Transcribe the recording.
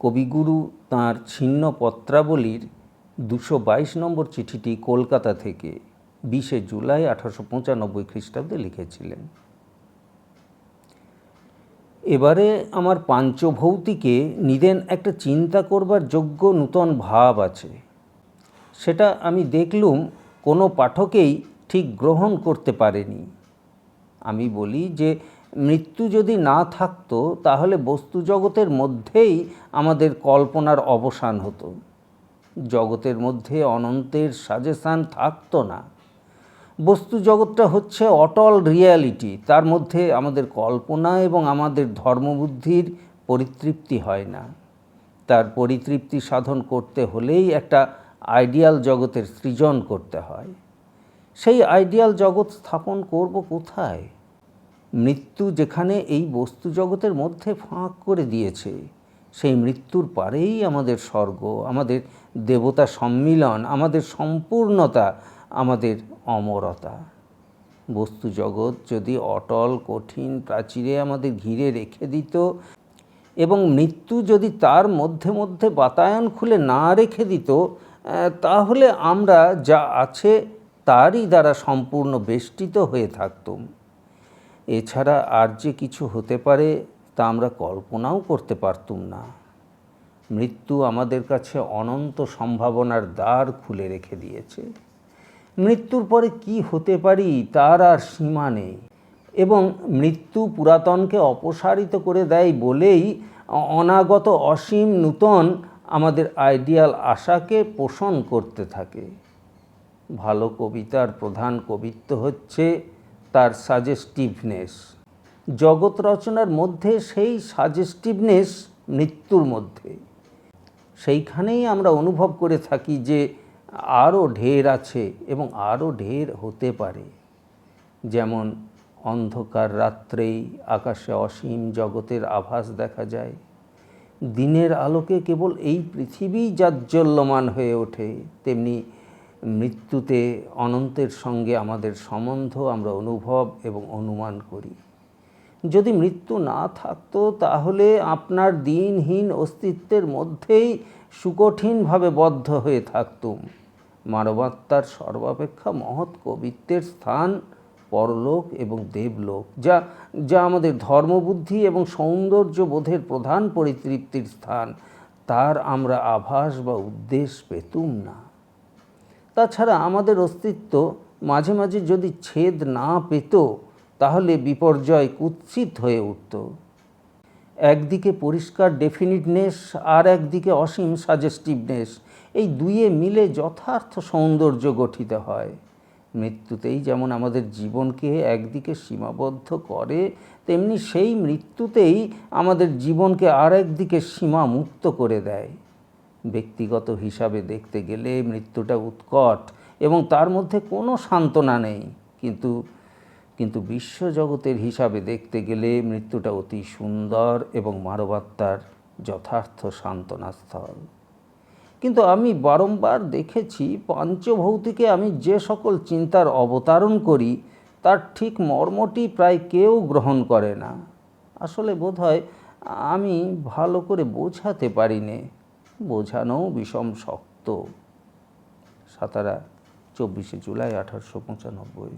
কবিগুরু তাঁর ছিন্ন পত্রাবলীর 222 নম্বর চিঠিটি কলকাতা থেকে 20শে জুলাই 1895 খ্রিস্টাব্দে লিখেছিলেন। এবারে আমার পাঞ্চভৌতিকে নিদেন একটা চিন্তা করবার যোগ্য নূতন ভাব আছে। সেটা আমি দেখলুম কোনো পাঠকেই ঠিক গ্রহণ করতে পারেনি। আমি বলি যে মৃত্যু যদি না থাকতো তাহলে বস্তু জগতের মধ্যেই আমাদের কল্পনার অবসান হতো। জগতের মধ্যে অনন্তের সাজেশান থাকতো না। বস্তু জগৎটা হচ্ছে অটল রিয়ালিটি, তার মধ্যে আমাদের কল্পনা এবং আমাদের ধর্মবুদ্ধির পরিতৃপ্তি হয় না। তার পরিতৃপ্তি সাধন করতে হলেই একটা আইডিয়াল জগতের সৃজন করতে হয়। সেই আইডিয়াল জগৎ স্থাপন করব কোথায়? মৃত্যু যেখানে এই বস্তু জগতের মধ্যে ফাঁক করে দিয়েছে, সেই মৃত্যুর পারেই আমাদের স্বর্গ, আমাদের দেবতা সম্মিলন, আমাদের সম্পূর্ণতা, আমাদের অমরতা। বস্তু জগৎ যদি অটল কঠিন প্রাচীরে আমাদের ঘিরে রেখে দিত এবং মৃত্যু যদি তার মধ্যে মধ্যে বাতায়ন খুলে না রেখে দিত, তাহলে আমরা যা আছে তারই দ্বারা সম্পূর্ণ বেষ্টিত হয়ে থাকতুম। এছাড়া আর যে কিছু হতে পারে তা আমরা কল্পনাও করতে পারতুম না। মৃত্যু আমাদের কাছে অনন্ত সম্ভাবনার দ্বার খুলে রেখে দিয়েছে। মৃত্যুর পরে কি হতে পারি তার আর সীমা নেই, এবং মৃত্যু পুরাতনকে অপসারিত করে দেয় বলেই অনাগত অসীম নূতন আমাদের আইডিয়াল আশাকে পোষণ করতে থাকে। ভালো কবিতার প্রধান কবিত্ব হচ্ছে তার সাজেস্টিভনেস। জগৎ রচনার মধ্যে সেই সাজেস্টিভনেস মৃত্যুর মধ্যে। সেইখানেই আমরা অনুভব করে থাকি যে আরও ঢের আছে এবং আরও ঢের হতে পারে। যেমন অন্ধকার রাত্রেই আকাশে অসীম জগতের আভাস দেখা যায়। দিনের আলোকে কেবল এই পৃথিবীই জাজ্বল্যমান হয়ে ওঠে, তেমনি মৃত্যুতে অনন্তের সঙ্গে আমাদের সম্বন্ধ আমরা অনুভব এবং অনুমান করি। যদি মৃত্যু না থাকতো তাহলে আপনার দিনহীন অস্তিত্বের মধ্যেই সুকঠিনভাবে বদ্ধ হয়ে থাকতুম। মানবাত্মার সর্বাপেক্ষা মহৎ কবিত্বের স্থান পরলোক এবং দেবলোক, যা আমাদের ধর্মবুদ্ধি এবং সৌন্দর্য বোধের প্রধান পরিতৃপ্তির স্থান, তার আমরা আভাস বা উদ্দেশ্য পেতুম না। তাছাড়া আমাদের অস্তিত্ব মাঝে মাঝে যদি ছেদ না পেত তাহলে বিপর্যয় কুৎসিত হয়ে উঠত। একদিকে পরিষ্কার ডেফিনিটনেস আর একদিকে অসীম সাজেস্টিভনেস, এই দুইয়ে মিলে যথার্থ সৌন্দর্য গঠিত হয়। মৃত্যুতেই যেমন আমাদের জীবনকে একদিকে সীমাবদ্ধ করে, তেমনি সেই মৃত্যুতেই আমাদের জীবনকে আর একদিকে সীমামুক্ত করে দেয়। ব্যক্তিগত হিসাবে দেখতে গেলে মৃত্যুটা উৎকট এবং তার মধ্যে কোনো সান্ত্বনা নেই, কিন্তু বিশ্বজগতের হিসাবে দেখতে গেলে মৃত্যুটা অতি সুন্দর এবং মানবাত্মার যথার্থ সান্ত্বনাস্থল। কিন্তু আমি বারংবার দেখেছি পাঞ্চভৌতিকে আমি যে সকল চিন্তার অবতারণ করি তার ঠিক মর্মটি প্রায় কেউ গ্রহণ করে না। আসলে বোধহয় আমি ভালো করে বোঝাতে পারি নে, বোঝানোও বিষম শক্ত। সাতারা, 24শে জুলাই 1895।